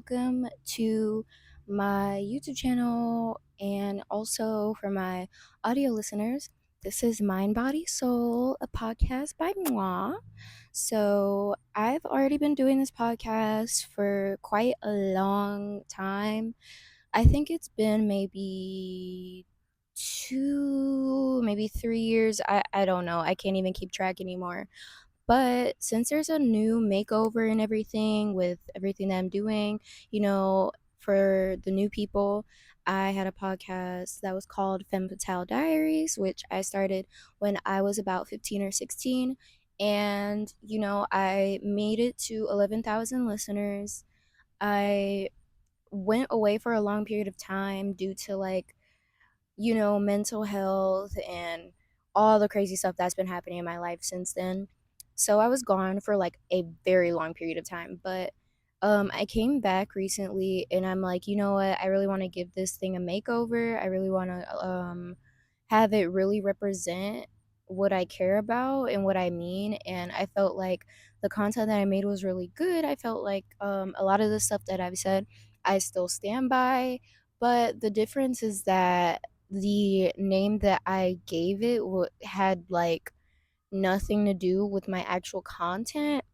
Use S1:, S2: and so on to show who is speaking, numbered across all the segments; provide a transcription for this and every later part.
S1: welcome to my YouTube channel and also for my audio listeners. This is Mind, Body, Soul, a podcast by moi. So, I've already been doing this podcast for quite a long time. I think it's been maybe 2, maybe 3 years. I don't know. I can't even keep track anymore. But since there's a new makeover and everything with everything that I'm doing, for the new people, I had a podcast that was called Femme Fatale Diaries, which I started when I was about 15 or 16. And, I made it to 11,000 listeners. I went away for a long period of time due to mental health and all the crazy stuff that's been happening in my life since then. So I was gone for like a very long period of time, but I came back recently and I'm like, you know what? I really want to give this thing a makeover. I really want to have it really represent what I care about and what I mean. And I felt like the content that I made was really good. I felt like a lot of the stuff that I've said, I still stand by. But the difference is that the name that I gave it had like nothing to do with my actual content.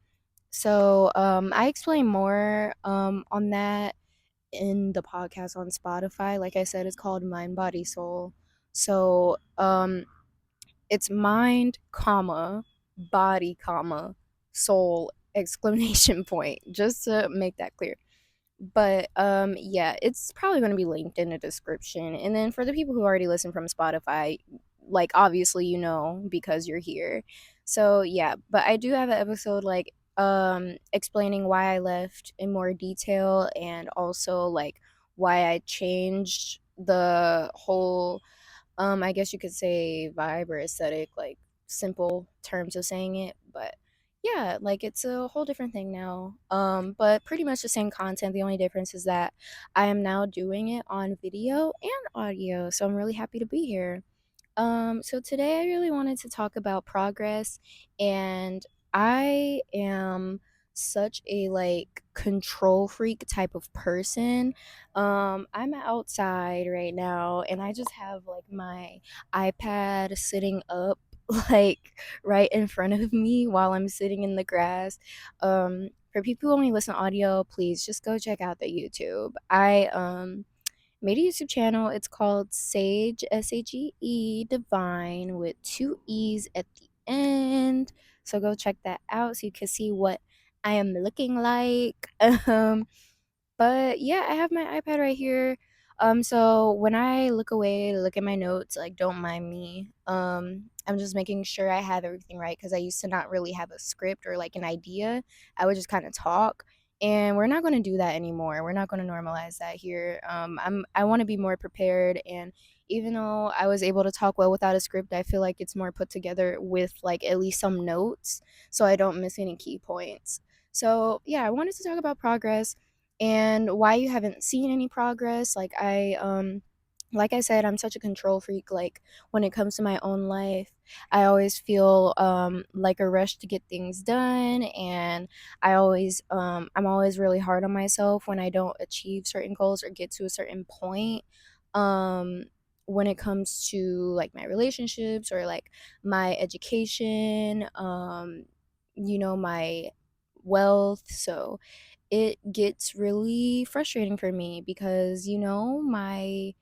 S1: So I explain more on that in the podcast on Spotify. Like I said, it's called Mind, Body, Soul. So it's mind, comma, body, comma, soul, exclamation point, just to make that clear. But yeah, it's probably going to be linked in the description. And then for the people who already listen from Spotify, like obviously because you're here. So yeah, but I do have an episode like explaining why I left in more detail and also like why I changed the whole I guess you could say vibe or aesthetic, like simple terms of saying it, but yeah, like it's a whole different thing now. But pretty much the same content. The only difference is that I am now doing it on video and audio. So I'm really happy to be here. So today I really wanted to talk about progress, and I am such a like control freak type of person. I'm outside right now and I just have like my iPad sitting up like right in front of me while I'm sitting in the grass. For people who only listen to audio, please just go check out the YouTube. I made a YouTube channel. It's called Sage, Sage Divine, with two E's at the end. So go check that out so you can see what I am looking like. But yeah, I have my iPad right here. So when I look away to look at my notes, like don't mind me. I'm just making sure I have everything right because I used to not really have a script or like an idea. I would just kind of talk, and we're not going to do that anymore. We're not going to normalize that here. I want to be more prepared, and even though I was able to talk well without a script, I feel like it's more put together with like at least some notes so I don't miss any key points. So yeah, I wanted to talk about progress and why you haven't seen any progress. Like I said, I'm such a control freak. Like when it comes to my own life, I always feel like a rush to get things done, and I'm always really hard on myself when I don't achieve certain goals or get to a certain point. um when it comes to like my relationships or like my education, my wealth. So it gets really frustrating for me because my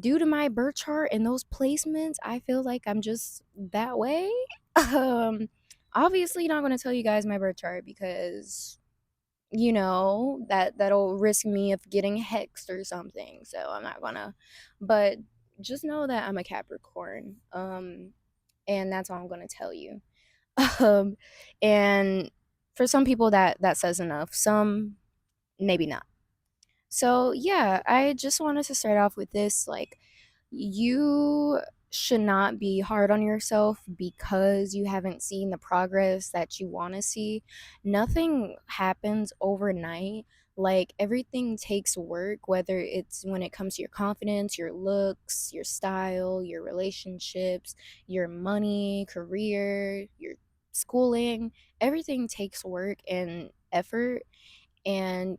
S1: due to my birth chart and those placements, I feel like I'm just that way. um Obviously not going to tell you guys my birth chart because that'll risk me of getting hexed or something, so I'm not gonna. But just know that I'm a Capricorn, and that's all I'm going to tell you. um and for some people that says enough, some maybe not. So, yeah, I just wanted to start off with this. Like, you should not be hard on yourself because you haven't seen the progress that you want to see. Nothing happens overnight. Like, everything takes work, whether it's when it comes to your confidence, your looks, your style, your relationships, your money, career, your schooling. Everything takes work and effort, And,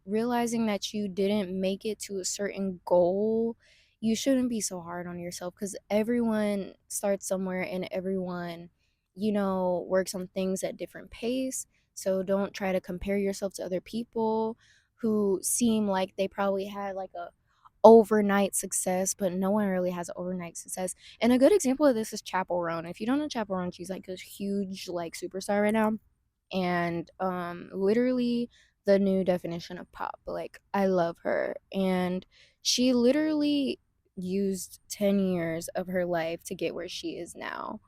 S1: realizing that you didn't make it to a certain goal, you shouldn't be so hard on yourself because everyone starts somewhere and everyone, works on things at different pace. So don't try to compare yourself to other people who seem like they probably had like a overnight success, but no one really has overnight success. And a good example of this is Chapel Roan. If you don't know Chapel Roan, she's like a huge like superstar right now, and literally the new definition of pop. Like, I love her, and she literally used 10 years of her life to get where she is now,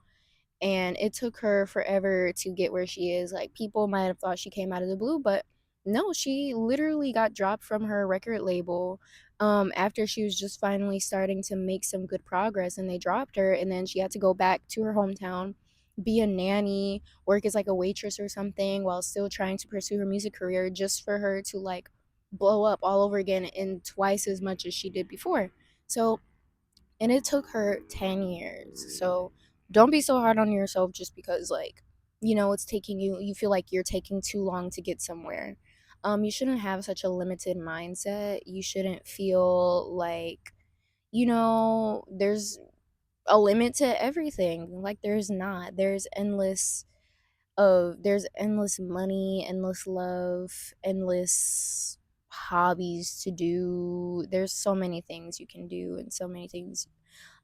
S1: and it took her forever to get where she is. Like, people might have thought she came out of the blue, but no, she literally got dropped from her record label after she was just finally starting to make some good progress, and they dropped her, and then she had to go back to her hometown, be a nanny, work as like a waitress or something while still trying to pursue her music career, just for her to like blow up all over again in twice as much as she did before. So, and it took her 10 years. So don't be so hard on yourself just because, like, it's taking you feel like you're taking too long to get somewhere. You shouldn't have such a limited mindset. You shouldn't feel like, there's a limit to everything. Like, there's not. There's endless money, endless love, endless hobbies to do. There's so many things you can do and so many things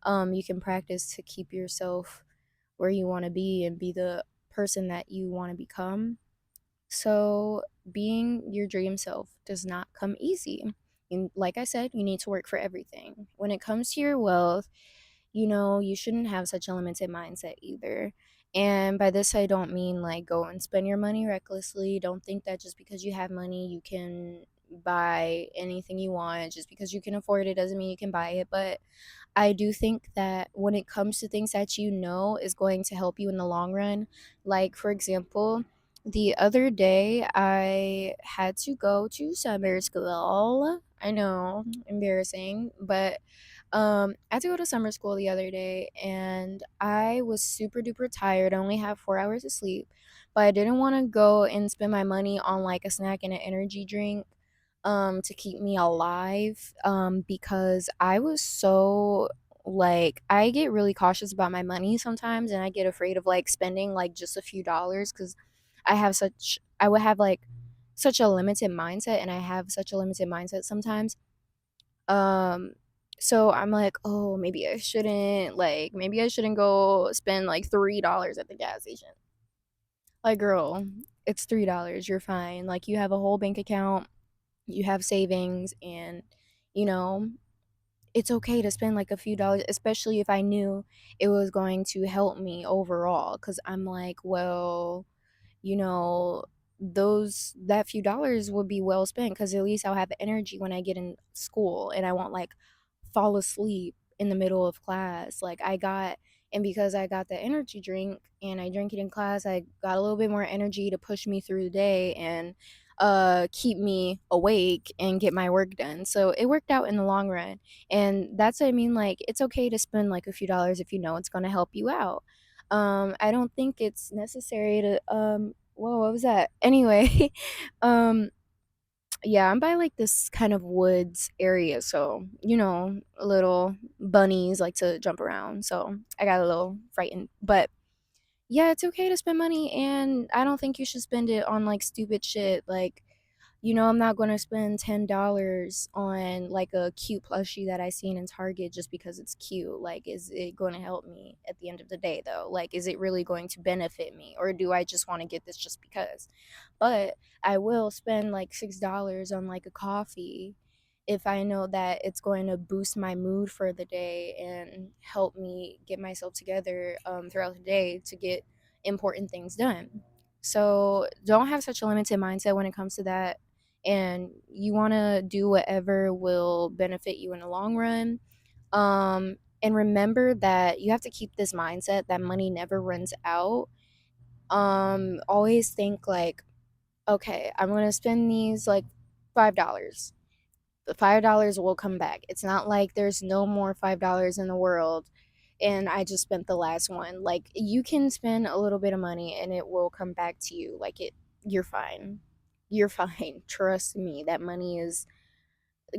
S1: you can practice to keep yourself where you want to be and be the person that you want to become. So, being your dream self does not come easy. And like I said, you need to work for everything. When it comes to your wealth, you shouldn't have such a limited mindset either. And by this, I don't mean like go and spend your money recklessly. Don't think that just because you have money, you can buy anything you want. Just because you can afford it doesn't mean you can buy it. But I do think that when it comes to things that is going to help you in the long run, like for example, the other day I had to go to summer school. I know, embarrassing, but I had to go to summer school the other day and I was super duper tired. I only have 4 hours of sleep, but I didn't want to go and spend my money on like a snack and an energy drink to keep me alive because I was so like I get really cautious about my money sometimes and I get afraid of like spending like just a few dollars cuz I would have like such a limited mindset and I have such a limited mindset sometimes. um so I'm like, oh, maybe I shouldn't go spend like $3 at the gas station. Like, girl, it's $3, you're fine. Like, you have a whole bank account, you have savings, and you know it's okay to spend like a few dollars, especially if I knew it was going to help me overall, because I'm like, well, you know those that few dollars would be well spent because at least I'll have energy when I get in school and I won't like fall asleep in the middle of class. And because I got the energy drink and I drank it in class, I got a little bit more energy to push me through the day and keep me awake and get my work done. So it worked out in the long run. And that's what I mean, like it's okay to spend like a few dollars if you know it's going to help you out. I don't think it's necessary to whoa, what was that? Anyway, um yeah, I'm by like this kind of woods area, so little bunnies like to jump around. So I got a little frightened. But yeah, it's okay to spend money, and I don't think you should spend it on like stupid shit. Like, I'm not gonna spend $10 on like a cute plushie that I seen in Target just because it's cute. Like, is it going to help me at the end of the day though? Like, is it really going to benefit me, or do I just want to get this just because? But I will spend like $6 on like a coffee if I know that it's going to boost my mood for the day and help me get myself together throughout the day to get important things done. So don't have such a limited mindset when it comes to that. And you want to do whatever will benefit you in the long run. And remember that you have to keep this mindset that money never runs out. Always think like, okay, I'm going to spend these like $5. The $5 will come back. It's not like there's no more $5 in the world and I just spent the last one. Like, you can spend a little bit of money and it will come back to you. Like, you're fine. you're fine. Trust me, that money is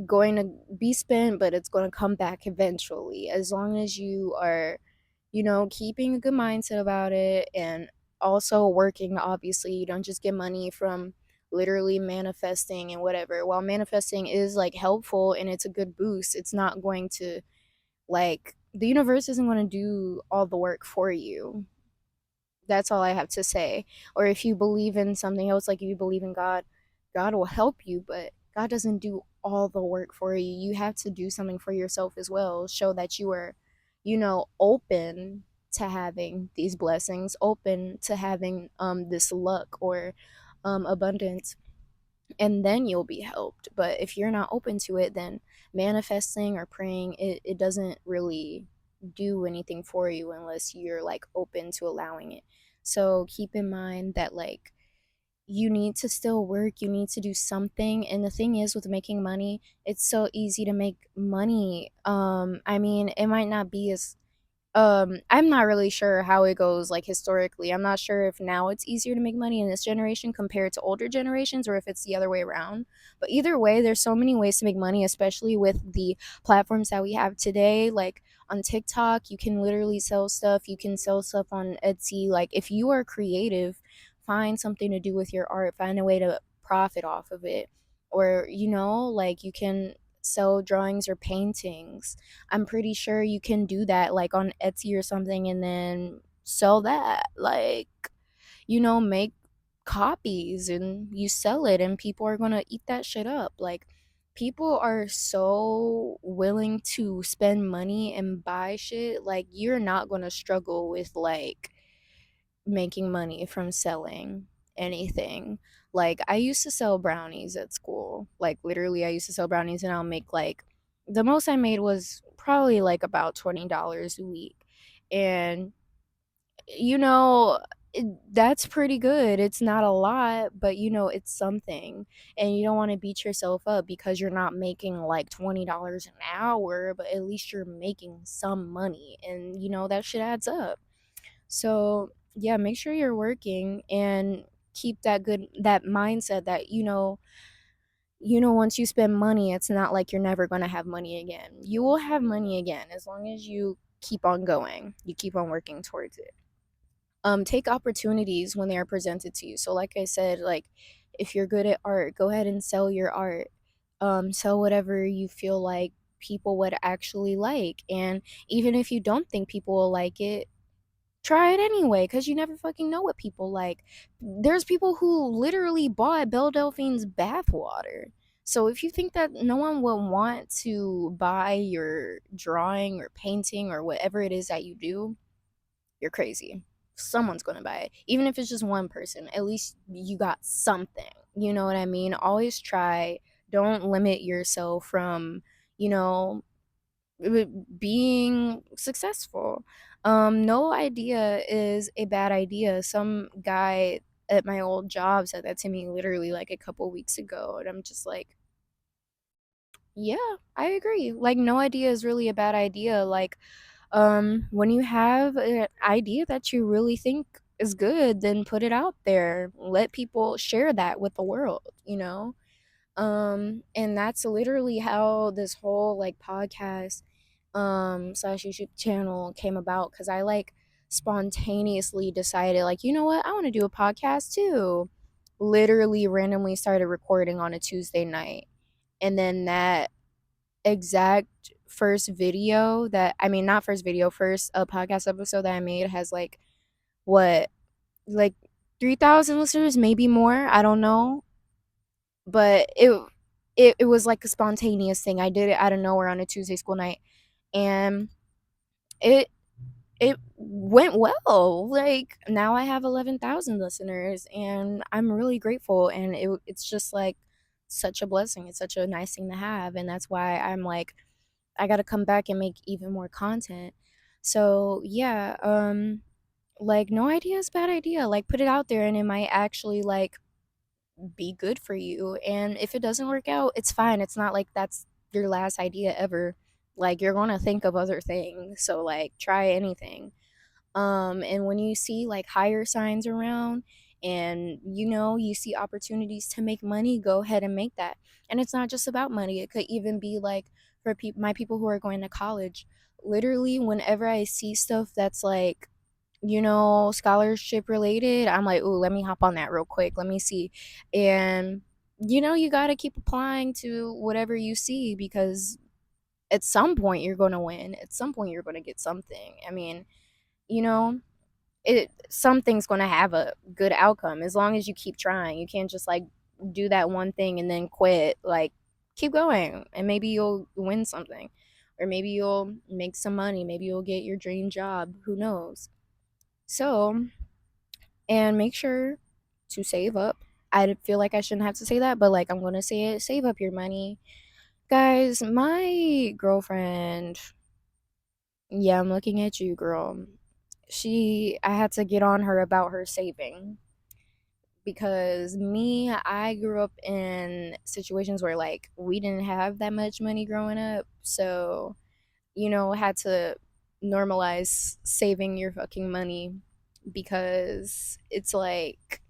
S1: going to be spent, but it's going to come back eventually. As long as you are, keeping a good mindset about it, and also working, obviously, you don't just get money from literally manifesting and whatever. While manifesting is like helpful and it's a good boost, it's not going to, like, the universe isn't going to do all the work for you. That's all I have to say. Or if you believe in something else, like if you believe in God, God will help you, but God doesn't do all the work for you. You have to do something for yourself as well. Show that you are, open to having these blessings, open to having this luck or abundance, and then you'll be helped. But if you're not open to it, then manifesting or praying, it doesn't really do anything for you unless you're like open to allowing it. So keep in mind that, like, you need to still work, you need to do something. And the thing is, with making money, it's so easy to make money. I mean, it might not be as, I'm not really sure how it goes, like, historically. I'm not sure if now it's easier to make money in this generation compared to older generations, or if it's the other way around. But either way, there's so many ways to make money, especially with the platforms that we have today. Like on TikTok, you can literally sell stuff. You can sell stuff on Etsy. Like, if you are creative, find something to do with your art, find a way to profit off of it. Or, like, you can sell drawings or paintings. I'm pretty sure you can do that, like, on Etsy or something, and then sell that. Like, make copies and you sell it, and people are going to eat that shit up. Like, people are so willing to spend money and buy shit. Like, you're not going to struggle with, like, making money from selling anything. Like, I used to sell brownies at school. Like, literally, I used to sell brownies, and I'll make, like, the most I made was probably like about $20 a week. And, you know, that's pretty good. It's not a lot, but it's something. And you don't want to beat yourself up because you're not making like $20 an hour, but at least you're making some money. And, that shit adds up. So, yeah, make sure you're working and keep that mindset that, once you spend money, it's not like you're never going to have money again. You will have money again as long as you keep on going. You keep on working towards it. Take opportunities when they are presented to you. So like I said, like, if you're good at art, go ahead and sell your art. Sell whatever you feel like people would actually like. And even if you don't think people will like it, try it anyway, because you never fucking know what people like. There's people who literally bought Belle Delphine's bathwater. So if you think that no one will want to buy your drawing or painting or whatever it is that you do, you're crazy. Someone's going to buy it. Even if it's just one person, at least you got something. You know what I mean? Always try. Don't limit yourself from, you know, being successful. No idea is a bad idea. Some guy at my old job said that to me literally like a couple weeks ago, and I'm just like, yeah, I agree. Like, no idea is really a bad idea. Like, when you have an idea that you really think is good, then put it out there. Let people share that with the world. And that's literally how this whole like podcast slash YouTube channel came about, because I like spontaneously decided, like, you know what, I want to do a podcast too. Literally randomly started recording on a Tuesday night. And then that exact first video that, I mean, not first video, first podcast episode that I made has like, what, like 3,000 listeners, maybe more. I don't know. But it was like a spontaneous thing. I did it out of nowhere on a Tuesday school night, and it it went well. Like, now I have 11,000 listeners, and I'm really grateful. And it's just like such a blessing. It's such a nice thing to have, and that's why I'm like, I got to come back and make even more content. So, yeah, like, no idea is a bad idea. Like, put it out there, and it might actually like be good for you. And if it doesn't work out, it's fine. It's not like that's your last idea ever. Like, you're going to think of other things. So, like, try anything. And when you see like higher signs around and you see opportunities to make money, go ahead and make that. And it's not just about money, it could even be like for my people who are going to college. Literally, whenever I see stuff that's like, scholarship related, I'm like, ooh, let me hop on that real quick. Let me see. And you got to keep applying to whatever you see, because at some point you're going to win. At some point you're going to get something. I mean, you know, something's going to have a good outcome as long as you keep trying. You can't just like do that one thing and then quit. Like, keep going and maybe you'll win something, or maybe you'll make some money, maybe you'll get your dream job, who knows. So, and make sure to save up. I feel like I shouldn't have to say that, but like I'm going to say it, save up your money. Guys, my girlfriend, yeah, I'm looking at you, girl. I had to get on her about her saving, because I grew up in situations where like we didn't have that much money growing up. So, had to normalize saving your fucking money, because it's like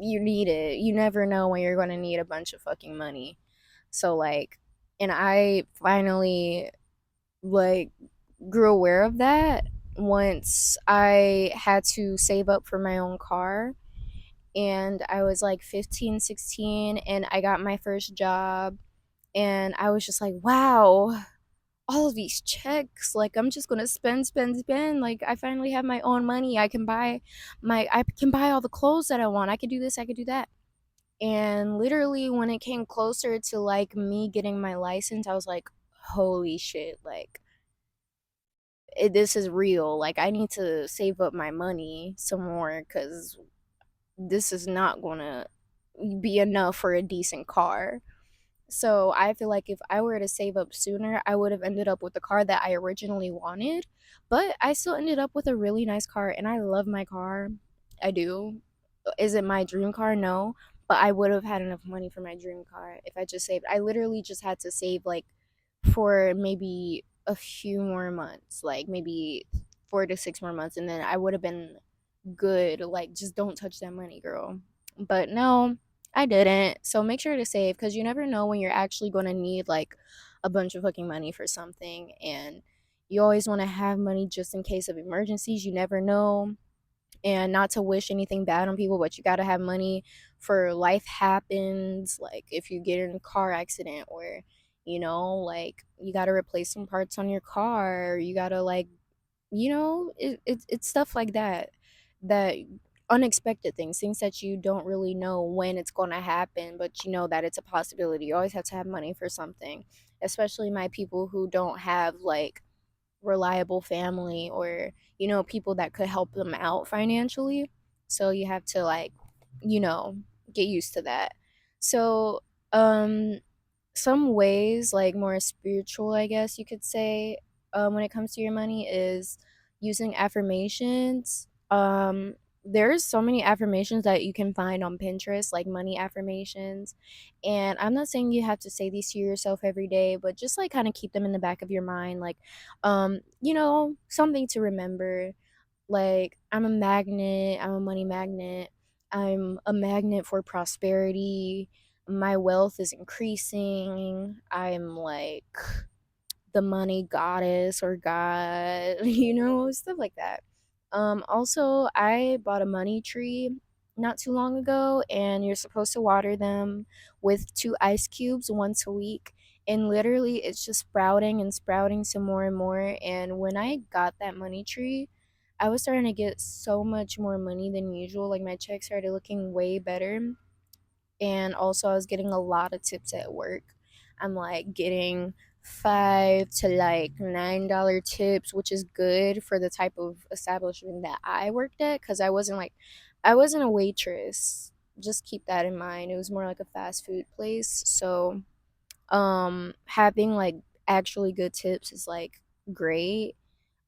S1: you need it. You never know when you're going to need a bunch of fucking money. So like, and I finally like grew aware of that once I had to save up for my own car, and I was like 15, 16, and I got my first job, and I was just like, wow, all of these checks, like I'm just going to spend, spend, spend. Like I finally have my own money. I can buy all the clothes that I want. I could do this, I could do that. And literally when it came closer to like me getting my license, I was like, holy shit, like this is real. Like I need to save up my money some more, cuz this is not going to be enough for a decent car. So I feel like if I were to save up sooner, I would have ended up with the car that I originally wanted. But I still ended up with a really nice car, and I love my car. I do. Is it my dream car? No. But I would have had enough money for my dream car if I just saved. I literally just had to save like for maybe a few more months, like maybe 4 to 6 more months, and then I would have been good. Like, just don't touch that money, girl. But no, I didn't. So make sure to save, because you never know when you're actually going to need like a bunch of fucking money for something. And you always want to have money just in case of emergencies. You never know. And not to wish anything bad on people, but you got to have money for life happens. Like, if you get in a car accident, or, like you got to replace some parts on your car. You got to, like, it's stuff like that, that unexpected things that you don't really know when it's going to happen, but you know that it's a possibility. You always have to have money for something, especially my people who don't have like reliable family, or people that could help them out financially. So you have to like, you know get used to that. So, um some ways, like more spiritual, I guess you could say, when it comes to your money, is using affirmations. There's so many affirmations that you can find on Pinterest, like money affirmations. And I'm not saying you have to say these to yourself every day, but just like kind of keep them in the back of your mind, like, something to remember. Like, I'm a magnet, I'm a money magnet, I'm a magnet for prosperity, my wealth is increasing, I'm like the money goddess or god, stuff like that. Also, I bought a money tree not too long ago, and you're supposed to water them with 2 ice cubes once a week. And literally, it's just sprouting and sprouting some more and more. And when I got that money tree, I was starting to get so much more money than usual. Like, my check started looking way better. And also, I was getting a lot of tips at work. I'm like getting $5 to like $9 tips, which is good for the type of establishment that I worked at, because I wasn't a waitress. Just keep that in mind. It was more like a fast food place. So, having like actually good tips is like great.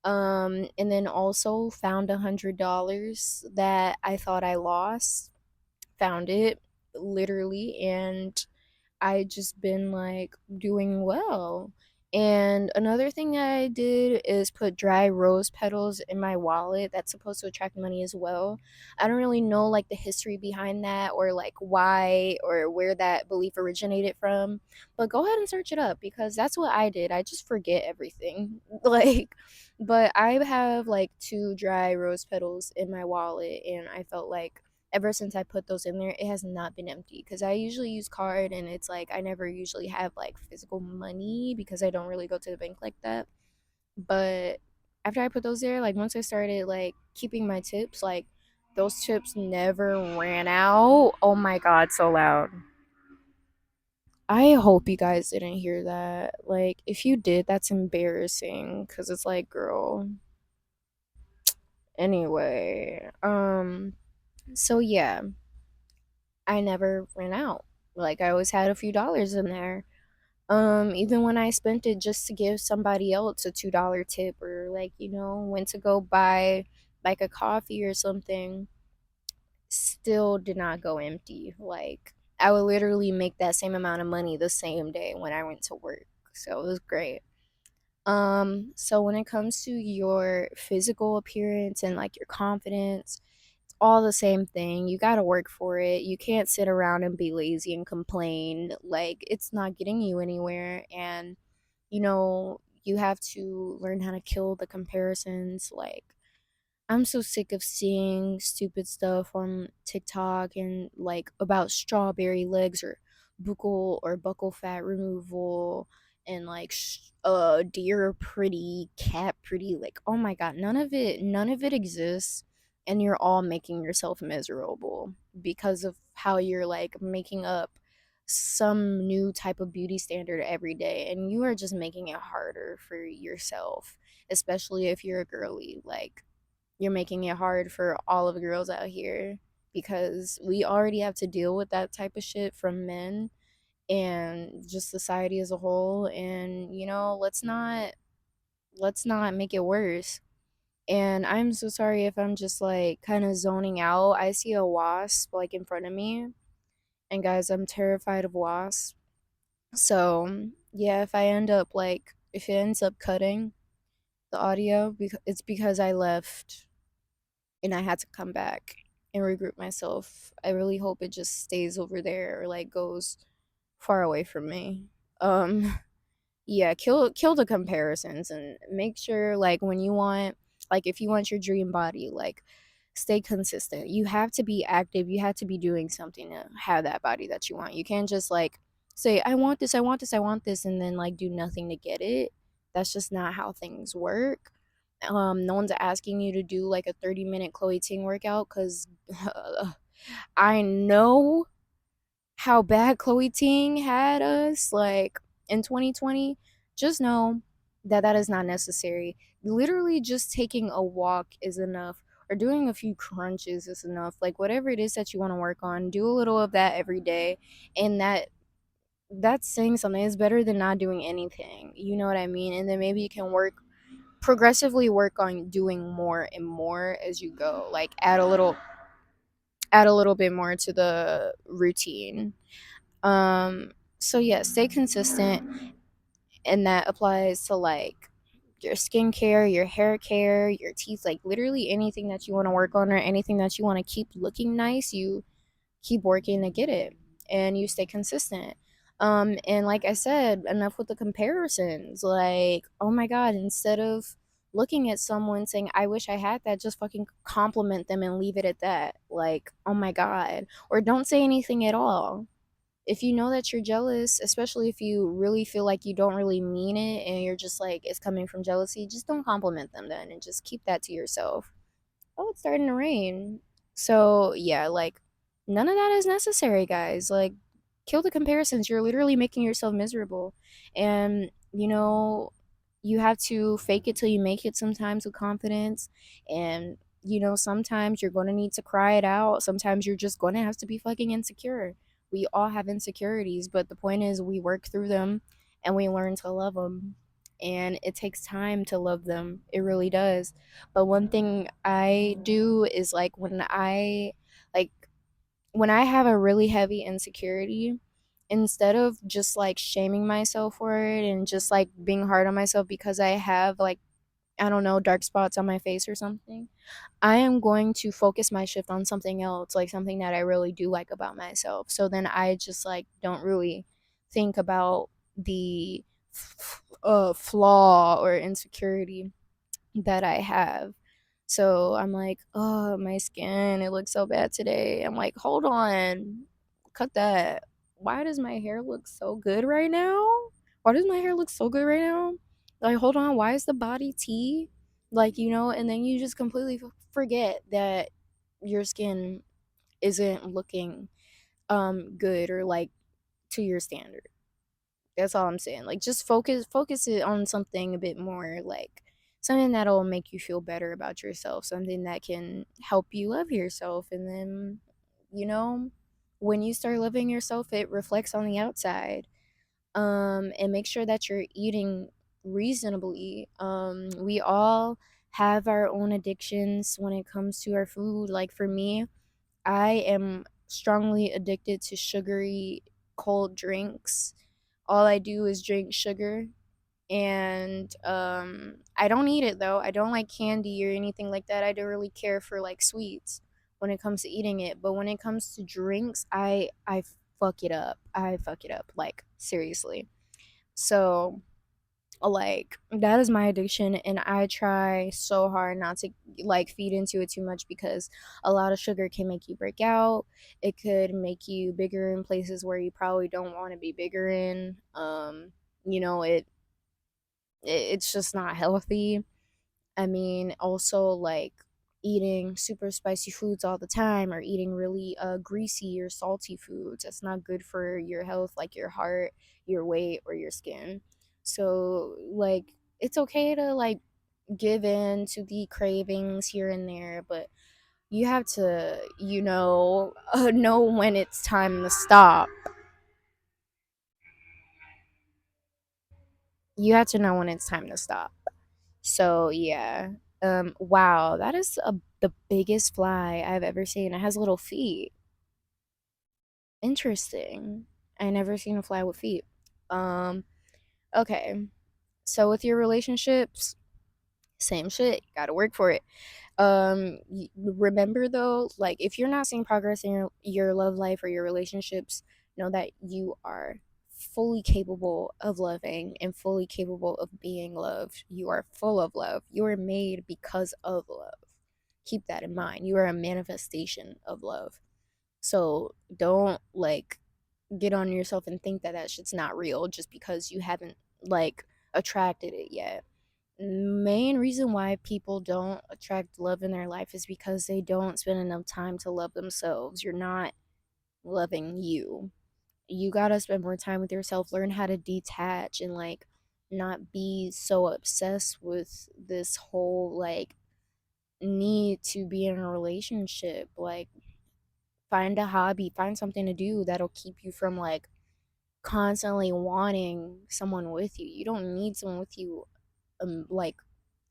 S1: And then also found $100 that I thought I lost. Found it, literally, and I just been like doing well. And another thing that I did is put dry rose petals in my wallet. That's supposed to attract money as well. I don't really know like the history behind that or like why or where that belief originated from, but go ahead and search it up because that's what I did. I just forget everything. Like, but I have like two dry rose petals in my wallet, and I felt like ever since I put those in there, it has not been empty because I usually use card and it's like I never usually have like physical money because I don't really go to the bank like that. But after I put those there, like once I started like keeping my tips, like those tips never ran out. Oh my god, so loud. I hope you guys didn't hear that. Like if you did, that's embarrassing cuz it's like, girl. Anyway, so yeah, I never ran out. Like I always had a few dollars in there. Even when I spent it just to give somebody else a $2 tip or like, went to go buy like a coffee or something, still did not go empty. Like I would literally make that same amount of money the same day when I went to work. So it was great. So when it comes to your physical appearance and like your confidence, all the same thing. You got to work for it. You can't sit around and be lazy and complain. Like, it's not getting you anywhere. And, you have to learn how to kill the comparisons. Like, I'm so sick of seeing stupid stuff on TikTok and like about strawberry legs or buckle fat removal and like deer pretty, cat pretty. Like, oh my god, none of it exists, and you're all making yourself miserable because of how you're like making up some new type of beauty standard every day, and you are just making it harder for yourself, especially if you're a girly. Like, you're making it hard for all of the girls out here because we already have to deal with that type of shit from men and just society as a whole. And let's not make it worse. And I'm so sorry if I'm just like kind of zoning out. I see a wasp like in front of me, and guys, I'm terrified of wasps. So yeah, if it ends up cutting the audio, it's because I left and I had to come back and regroup myself. I really hope it just stays over there or like goes far away from me. Um yeah, kill the comparisons and make sure like when you want, like if you want your dream body, like stay consistent. You have to be active. You have to be doing something to have that body that you want. You can't just like say I want this, I want this, I want this and then like do nothing to get it. That's just not how things work. No one's asking you to do like a 30-minute Chloe Ting workout cuz I know how bad Chloe Ting had us like in 2020. Just know that that is not necessary. Literally just taking a walk is enough, or doing a few crunches is enough. Like whatever it is that you want to work on, do a little of that every day, and that's saying something. It's better than not doing anything. You know what I mean? And then maybe you can progressively work on doing more and more as you go. Like add a little bit more to the routine. So yeah, stay consistent, and that applies to like your skincare, your hair care, your teeth, like literally anything that you want to work on or anything that you want to keep looking nice, you keep working to get it and you stay consistent. And like I said, enough with the comparisons. Like, oh my god, instead of looking at someone saying I wish I had that, just fucking compliment them and leave it at that. Like, oh my god. Or don't say anything at all. If you know that you're jealous, especially if you really feel like you don't really mean it and you're just like it's coming from jealousy, just don't compliment them then and just keep that to yourself. Oh, it's starting to rain. So, yeah, like none of that is necessary, guys. Like kill the comparisons. You're literally making yourself miserable. And, you have to fake it till you make it sometimes with confidence. And, sometimes you're going to need to cry it out. Sometimes you're just going to have to be fucking insecure. We all have insecurities, but the point is we work through them and we learn to love them. And it takes time to love them. It really does. But one thing I do is like when I have a really heavy insecurity, instead of just like shaming myself for it and just like being hard on myself because I have like, I don't know, dark spots on my face or something, I am going to focus my shift on something else, like something that I really do like about myself. So then I just like don't really think about the flaw or insecurity that I have. So I'm like, oh, my skin, it looks so bad today. I'm like, hold on, cut that. Why does my hair look so good right now? Why does my hair look so good right now? Like, hold on, why is the body tea? Like, and then you just completely forget that your skin isn't looking good or like to your standard. That's all I'm saying. Like just focus it on something a bit more like something that'll make you feel better about yourself, something that can help you love yourself and then, you know, when you start loving yourself, it reflects on the outside. And make sure that you're eating reasonably. We all have our own addictions when it comes to our food. Like for me, I am strongly addicted to sugary cold drinks. All I do is drink sugar, and I don't eat it though. I don't like candy or anything like that. I don't really care for like sweets when it comes to eating it, but when it comes to drinks, I fuck it up. I fuck it up like seriously. So like that is my addiction, and I try so hard not to like feed into it too much because a lot of sugar can make you break out. It could make you bigger in places where you probably don't want to be bigger in. You know, it's just not healthy. I mean, also like eating super spicy foods all the time or eating really greasy or salty foods. That's not good for your health, like your heart, your weight, or your skin. So, like, it's okay to like give in to the cravings here and there, but you have to, know when it's time to stop. You have to know when it's time to stop. So yeah. Wow, that is the biggest fly I've ever seen. It has little feet. Interesting. I never seen a fly with feet. Um, okay. So with your relationships, same shit. Gotta work for it. Remember though, like if you're not seeing progress in your love life or your relationships, know that you are fully capable of loving and fully capable of being loved. You are full of love. You are made because of love. Keep that in mind. You are a manifestation of love. So don't like get on yourself and think that that shit's not real just because you haven't like attracted it yet. Main reason why people don't attract love in their life is because they don't spend enough time to love themselves. You're not loving you. You gotta spend more time with yourself, learn how to detach and like not be so obsessed with this whole like need to be in a relationship. Like find a hobby, find something to do that'll keep you from like constantly wanting someone with you. You don't need someone with you like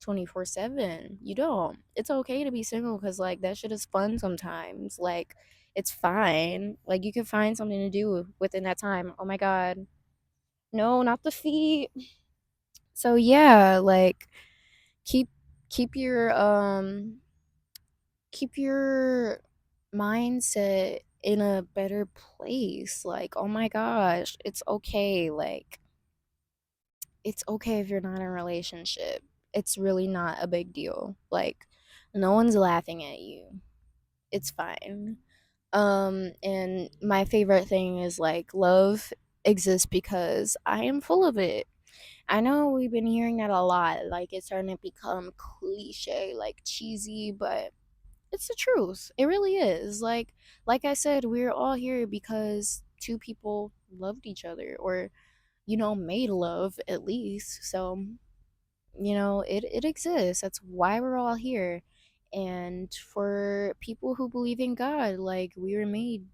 S1: 24/7. You don't. It's okay to be single cuz like that shit is fun sometimes. Like it's fine. Like you can find something to do within that time. Oh my god. No, not the feet. So yeah, like keep keep your keep your mindset in a better place. Like, oh my gosh, it's okay. Like, it's okay if you're not in a relationship. It's really not a big deal. Like, no one's laughing at you. It's fine. And my favorite thing is like love exists because I am full of it. I know we've been hearing that a lot. Like, it's starting to become cliche, like cheesy, but it's the truth. It really is. Like I said, we're all here because two people loved each other or made love at least. So, it exists. That's why we're all here. And for people who believe in God, like we were made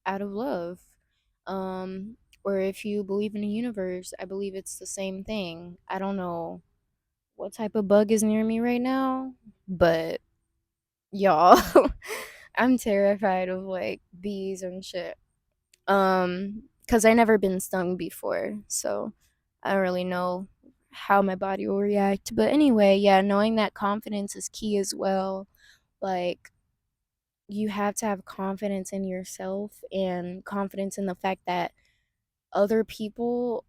S1: out of love. Um or if you believe in the universe, I believe it's the same thing. I don't know what type of bug is near me right now, but y'all, I'm terrified of like bees and shit. because I never been stung before, so I don't really know how my body will react. But anyway, yeah, knowing that confidence is key as well. Like, you have to have confidence in yourself and confidence in the fact that other people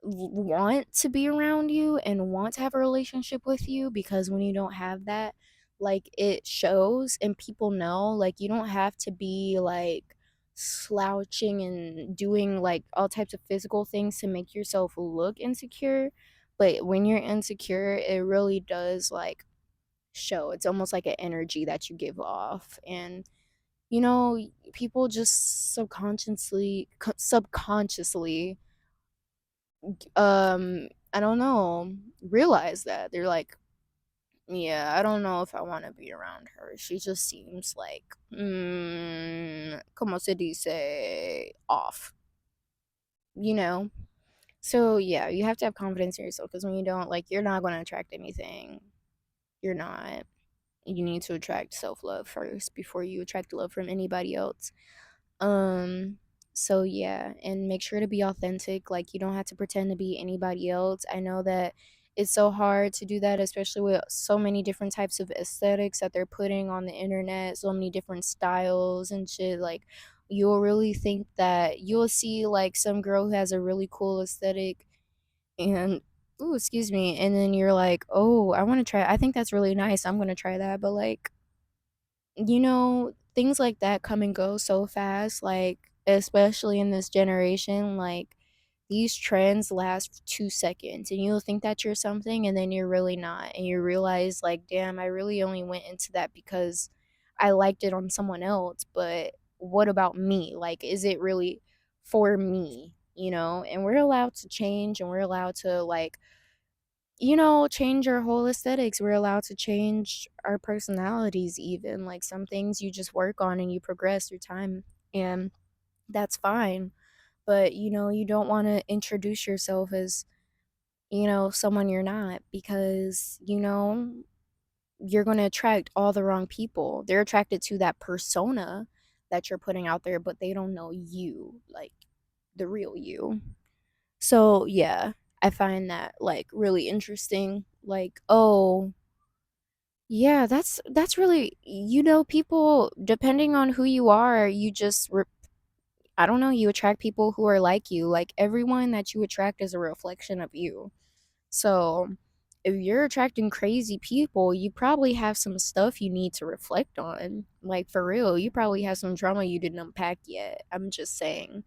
S1: want to be around you and want to have a relationship with you, because when you don't have that, like, it shows and people know. Like, you don't have to be like slouching and doing like all types of physical things to make yourself look insecure, but when you're insecure, it really does like show. It's almost like an energy that you give off, and you know, people just subconsciously, I don't know, realize that. They're like, yeah, I don't know if I want to be around her. She just seems like, como se dice, off, you know? So, yeah, you have to have confidence in yourself, because when you don't, like, you're not going to attract anything. You're not. You need to attract self love first before you attract love from anybody else. Um, so yeah, and make sure to be authentic. Like, you don't have to pretend to be anybody else. I know that it's so hard to do that, especially with so many different types of aesthetics that they're putting on the internet, so many different styles and shit. Like, you'll really think that you'll see like some girl who has a really cool aesthetic, and ooh, excuse me, and then you're like, oh, I want to try. I think that's really nice. I'm gonna try that, but like, things like that come and go so fast, like, especially in this generation, like, these trends last 2 seconds, and you'll think that you're something, and then you're really not, and you realize, like, damn, I really only went into that because I liked it on someone else, but what about me? Like, is it really for me? And we're allowed to change, and we're allowed to, like, change our whole aesthetics. We're allowed to change our personalities even. Like, some things you just work on and you progress through time, and that's fine. But, you don't want to introduce yourself as, someone you're not, because, you're going to attract all the wrong people. They're attracted to that persona that you're putting out there, but they don't know you, like the real you. So, yeah, I find that like really interesting. Like, oh, yeah, that's really, people, depending on who you are, you just I don't know, you attract people who are like you. Like, everyone that you attract is a reflection of you. So, if you're attracting crazy people, you probably have some stuff you need to reflect on. Like, for real, you probably have some drama you didn't unpack yet. I'm just saying.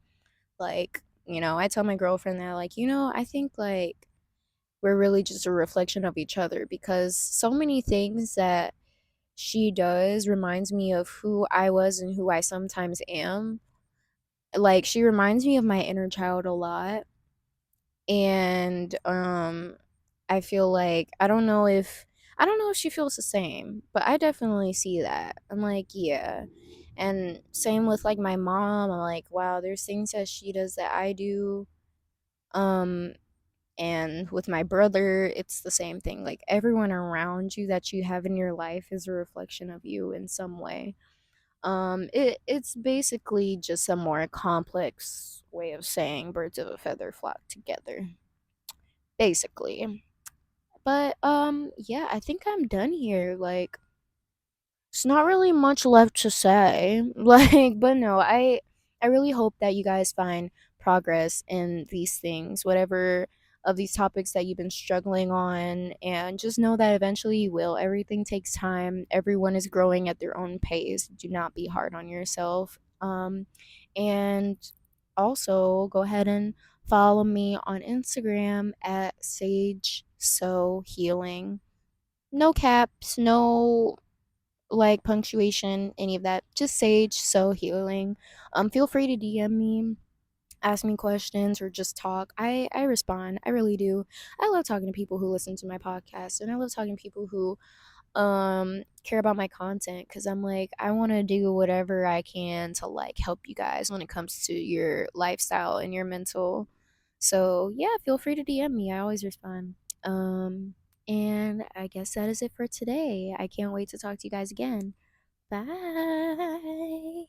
S1: Like, I tell my girlfriend that, like, I think, like, we're really just a reflection of each other, because so many things that she does reminds me of who I was and who I sometimes am. Like, she reminds me of my inner child a lot. And I feel like, I don't know if she feels the same, but I definitely see that. I'm like, yeah. And same with like my mom. I'm like, wow, there's things that she does that I do. Um And with my brother, it's the same thing. Like, everyone around you that you have in your life is a reflection of you in some way. It's basically just a more complex way of saying birds of a feather flock together, basically. But yeah, I think I'm done here. Like, it's not really much left to say. Like, but no, I really hope that you guys find progress in these things, whatever of these topics that you've been struggling on, and just know that eventually you will. Everything takes time. Everyone is growing at their own pace. Do not be hard on yourself. And also go ahead and follow me on Instagram at Sage So Healing. No caps, no like punctuation, any of that. Just Sage So Healing. Feel free to DM me, ask me questions, or just talk. I respond. I really do. I love talking to people who listen to my podcast, and I love talking to people who care about my content, because I'm like, I want to do whatever I can to like help you guys when it comes to your lifestyle and your mental. So yeah, feel free to DM me. I always respond. um and I guess that is it for today. I can't wait to talk to you guys again. Bye.